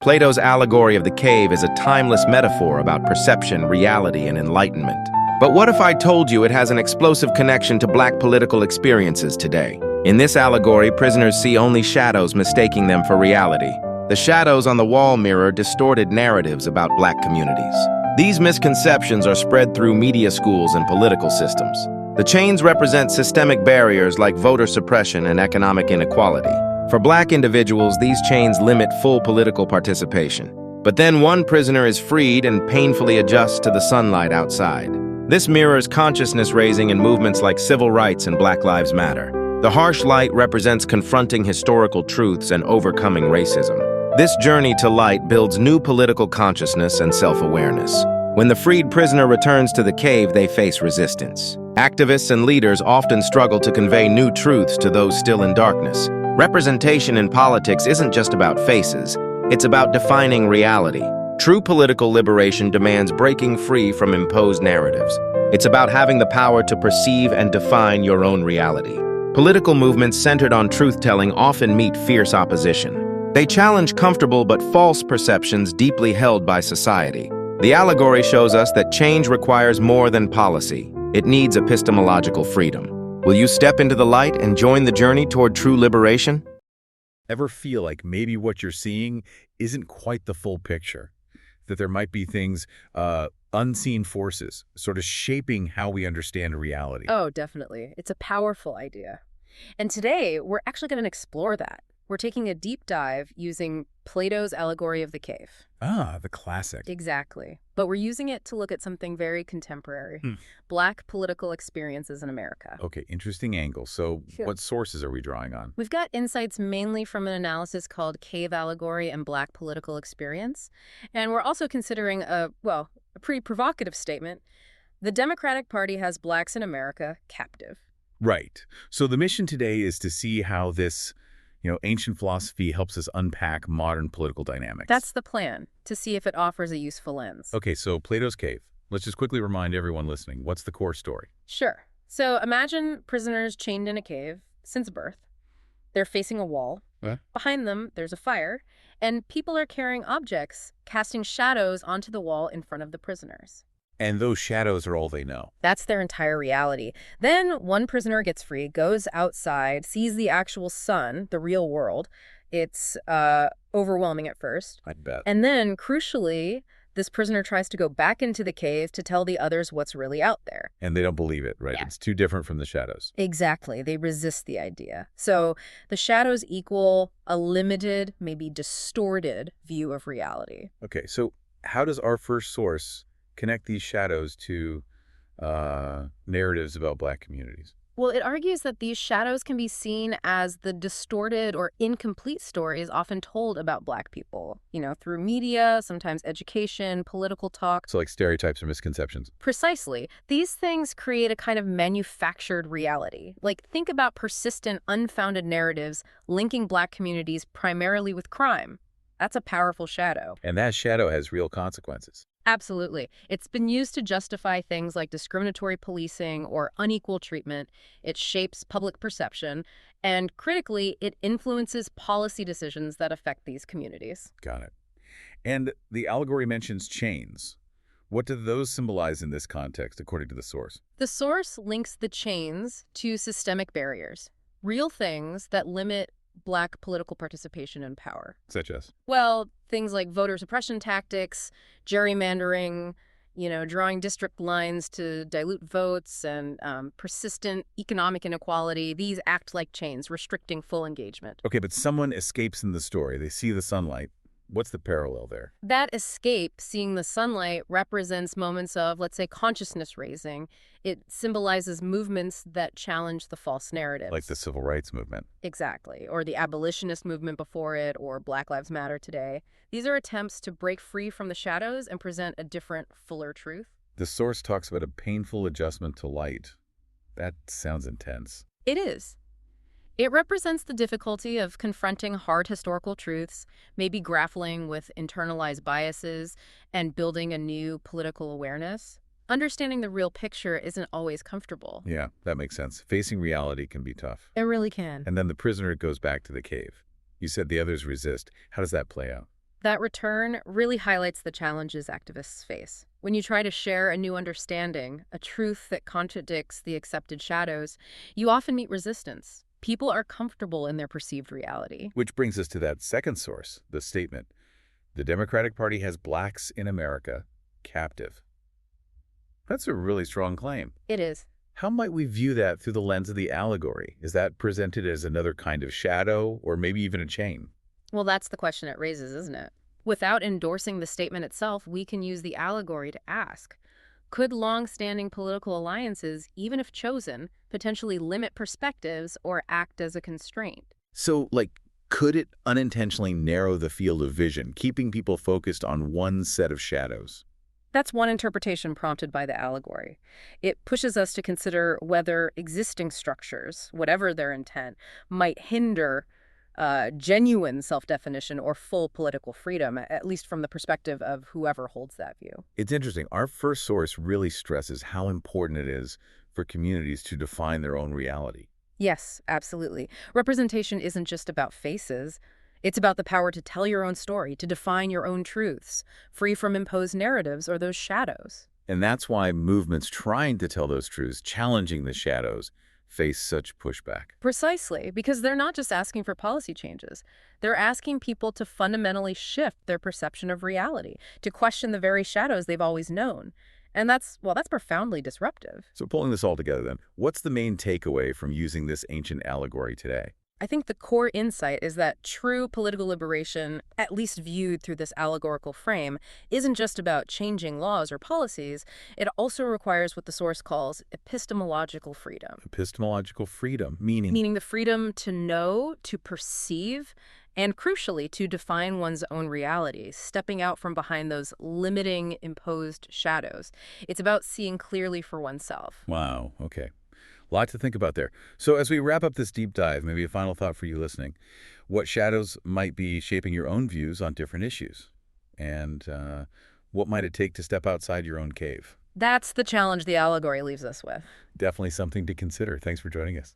Plato's Allegory of the Cave is a timeless metaphor about perception, reality, and enlightenment. But what if I told you it has an explosive connection to Black political experiences today? In this allegory, prisoners see only shadows, mistaking them for reality. The shadows on the wall mirror distorted narratives about Black communities. These misconceptions are spread through media schools and political systems. The chains represent systemic barriers like voter suppression and economic inequality. For Black individuals, these chains limit full political participation. But then one prisoner is freed and painfully adjusts to the sunlight outside. This mirrors consciousness raising in movements like civil rights and Black Lives Matter. The harsh light represents confronting historical truths and overcoming racism. This journey to light builds new political consciousness and self-awareness. When the freed prisoner returns to the cave, they face resistance. Activists and leaders often struggle to convey new truths to those still in darkness. Representation in politics isn't just about faces, it's about defining reality. True political liberation demands breaking free from imposed narratives. It's about having the power to perceive and define your own reality. Political movements centered on truth-telling often meet fierce opposition. They challenge comfortable but false perceptions deeply held by society. The allegory shows us that change requires more than policy. It needs epistemological freedom. Will you step into the light and join the journey toward true liberation? Ever feel like maybe what you're seeing isn't quite the full picture? That there might be things, unseen forces, sort of shaping how we understand reality? Oh, definitely. It's a powerful idea. And today, we're actually going to explore that. We're taking a deep dive using Plato's Allegory of the Cave. Ah, the classic. Exactly. But we're using it to look at something very contemporary, Black political experiences in America. Okay, interesting angle. So what sources are we drawing on? We've got insights mainly from an analysis called Cave Allegory and Black Political Experience. And we're also considering a pretty provocative statement. The Democratic Party has Blacks in America captive. Right. So the mission today is to see how this ancient philosophy helps us unpack modern political dynamics. That's the plan, to see if it offers a useful lens. Okay, so Plato's Cave. Let's just quickly remind everyone listening, what's the core story? Sure. So imagine prisoners chained in a cave since birth. They're facing a wall. Behind them, there's a fire, and people are carrying objects, casting shadows onto the wall in front of the prisoners. And those shadows are all they know. That's their entire reality. Then one prisoner gets free, goes outside, sees the actual sun, the real world. It's overwhelming at first. I'd bet. And then, crucially, this prisoner tries to go back into the cave to tell the others what's really out there. And they don't believe it, right? Yeah. It's too different from the shadows. Exactly. They resist the idea. So the shadows equal a limited, maybe distorted view of reality. Okay, so how does our first source connect these shadows to narratives about Black communities? Well, it argues that these shadows can be seen as the distorted or incomplete stories often told about Black people, through media, sometimes education, political talk. So like stereotypes or misconceptions. Precisely. These things create a kind of manufactured reality. Like, think about persistent, unfounded narratives linking Black communities primarily with crime. That's a powerful shadow. And that shadow has real consequences. Absolutely. It's been used to justify things like discriminatory policing or unequal treatment. It shapes public perception. And critically, it influences policy decisions that affect these communities. Got it. And the allegory mentions chains. What do those symbolize in this context, according to the source? The source links the chains to systemic barriers, real things that limit Black political participation and power. Such as? Well, things like voter suppression tactics, gerrymandering, drawing district lines to dilute votes, and persistent economic inequality. These act like chains, restricting full engagement. Okay, but someone escapes in the story. They see the sunlight. What's the parallel there? That escape, seeing the sunlight, represents moments of, let's say, consciousness raising. It symbolizes movements that challenge the false narratives. Like the civil rights movement. Exactly. Or the abolitionist movement before it, or Black Lives Matter today. These are attempts to break free from the shadows and present a different, fuller truth. The source talks about a painful adjustment to light. That sounds intense. It is. It represents the difficulty of confronting hard historical truths, maybe grappling with internalized biases, and building a new political awareness. Understanding the real picture isn't always comfortable. Yeah, that makes sense. Facing reality can be tough. It really can. And then the prisoner goes back to the cave. You said the others resist. How does that play out? That return really highlights the challenges activists face. When you try to share a new understanding, a truth that contradicts the accepted shadows, you often meet resistance. People are comfortable in their perceived reality. Which brings us to that second source, the statement. The Democratic Party has blacks in America captive. That's a really strong claim. It is. How might we view that through the lens of the allegory? Is that presented as another kind of shadow, or maybe even a chain? Well, that's the question it raises, isn't it? Without endorsing the statement itself, we can use the allegory to ask, could long-standing political alliances, even if chosen, potentially limit perspectives or act as a constraint? So, could it unintentionally narrow the field of vision, keeping people focused on one set of shadows? That's one interpretation prompted by the allegory. It pushes us to consider whether existing structures, whatever their intent, might hinder genuine self-definition or full political freedom, at least from the perspective of whoever holds that view. It's interesting. Our first source really stresses how important it is for communities to define their own reality. Yes, absolutely. Representation isn't just about faces. It's about the power to tell your own story, to define your own truths, free from imposed narratives or those shadows. And that's why movements trying to tell those truths, challenging the shadows, face such pushback. Precisely, because they're not just asking for policy changes. They're asking people to fundamentally shift their perception of reality, to question the very shadows they've always known. And that's profoundly disruptive. So pulling this all together then, what's the main takeaway from using this ancient allegory today? I think the core insight is that true political liberation, at least viewed through this allegorical frame, isn't just about changing laws or policies. It also requires what the source calls epistemological freedom. Epistemological freedom, meaning? Meaning the freedom to know, to perceive, and crucially, to define one's own reality, stepping out from behind those limiting, imposed shadows. It's about seeing clearly for oneself. Wow, okay. A lot to think about there. So as we wrap up this deep dive, maybe a final thought for you listening. What shadows might be shaping your own views on different issues? And what might it take to step outside your own cave? That's the challenge the allegory leaves us with. Definitely something to consider. Thanks for joining us.